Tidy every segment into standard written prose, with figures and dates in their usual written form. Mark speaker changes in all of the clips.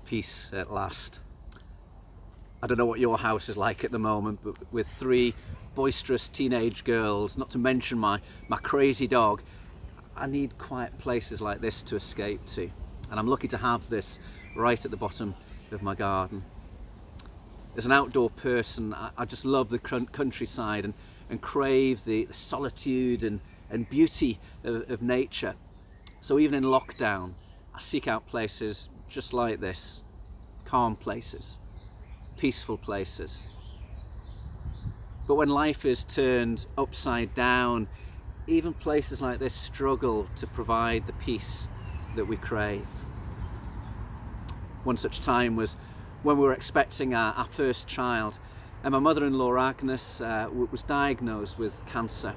Speaker 1: Peace at last. I don't know what your house is like at the moment, but with 3 boisterous teenage girls, not to mention my crazy dog, I need quiet places like this to escape to. And I'm lucky to have this right at the bottom of my garden. As an outdoor person, I just love the countryside and crave the solitude and beauty of nature. So even in lockdown, I seek out places just like this, calm places, peaceful places. But when life is turned upside down, even places like this struggle to provide the peace that we crave. One such time was when we were expecting our first child, and my mother-in-law Agnes was diagnosed with cancer,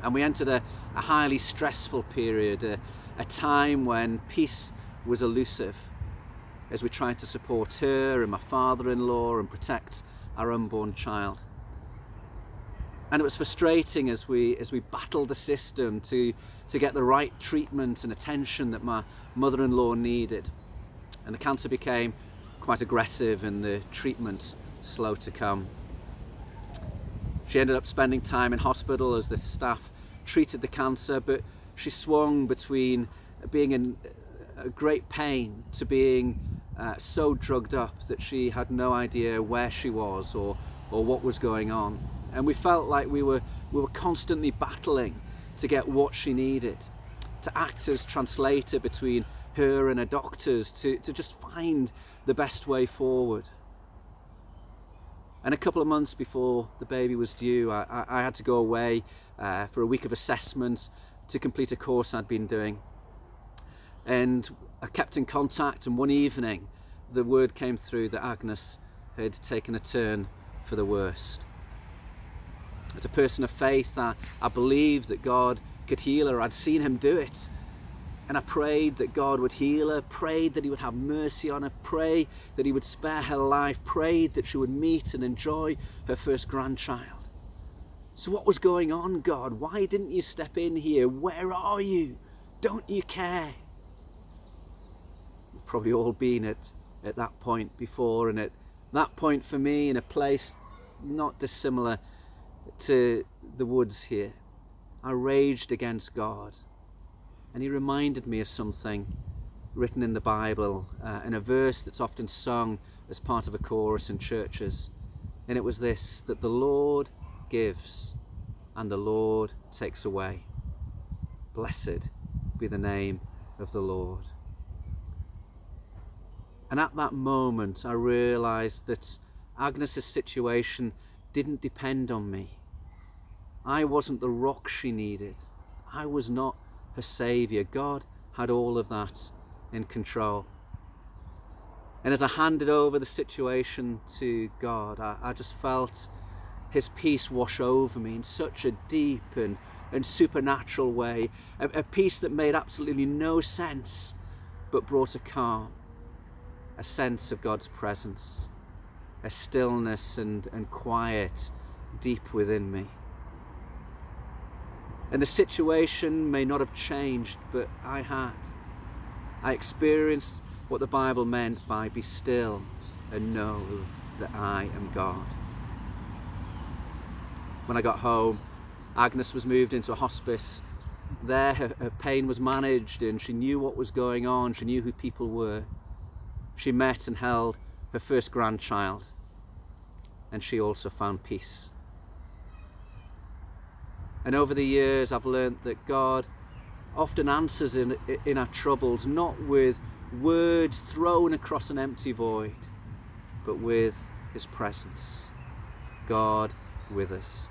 Speaker 1: and we entered a highly stressful period, a time when peace was elusive, as we tried to support her and my father-in-law and protect our unborn child. And it was frustrating as we battled the system to get the right treatment and attention that my mother-in-law needed. And the cancer became quite aggressive and the treatment slow to come. She ended up spending time in hospital as the staff treated the cancer, but she swung between being in a great pain to being so drugged up that she had no idea where she was or what was going on. And we felt like we were constantly battling to get what she needed, to act as translator between her and her doctors, to just find the best way forward. And a couple of months before the baby was due, I had to go away for a week of assessment to complete a course I'd been doing. And I kept in contact, and one evening the word came through that Agnes had taken a turn for the worst. As a person of faith, I believed that God could heal her. I'd seen him do it. And I prayed that God would heal her, prayed that he would have mercy on her, prayed that he would spare her life, prayed that she would meet and enjoy her first grandchild. So what was going on, God? Why didn't you step in here? Where are you? Don't you care? We've probably all been at that point before, and at that point for me, in a place not dissimilar to the woods here, I raged against God. And he reminded me of something written in the Bible, in a verse that's often sung as part of a chorus in churches. And it was this, that the Lord gives and the Lord takes away. Blessed be the name of the Lord. And at that moment, I realised that Agnes's situation didn't depend on me. I wasn't the rock she needed. I was not her saviour. God had all of that in control. And as I handed over the situation to God, I just felt his peace wash over me in such a deep and supernatural way, a peace that made absolutely no sense, but brought a calm, a sense of God's presence, a stillness and quiet deep within me. And the situation may not have changed, but I had. I experienced what the Bible meant by be still and know that I am God. When I got home, Agnes was moved into a hospice. There her pain was managed and she knew what was going on. She knew who people were. She met and held her first grandchild, and she also found peace. And over the years, I've learnt that God often answers in our troubles, not with words thrown across an empty void, but with his presence. God with us.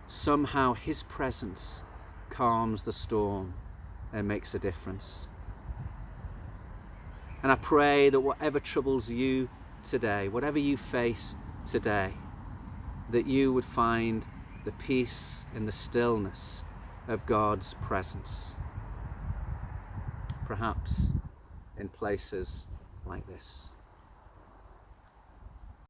Speaker 1: Somehow his presence calms the storm and makes a difference. And I pray that whatever troubles you today, whatever you face today, that you would find the peace and the stillness of God's presence. Perhaps in places like this.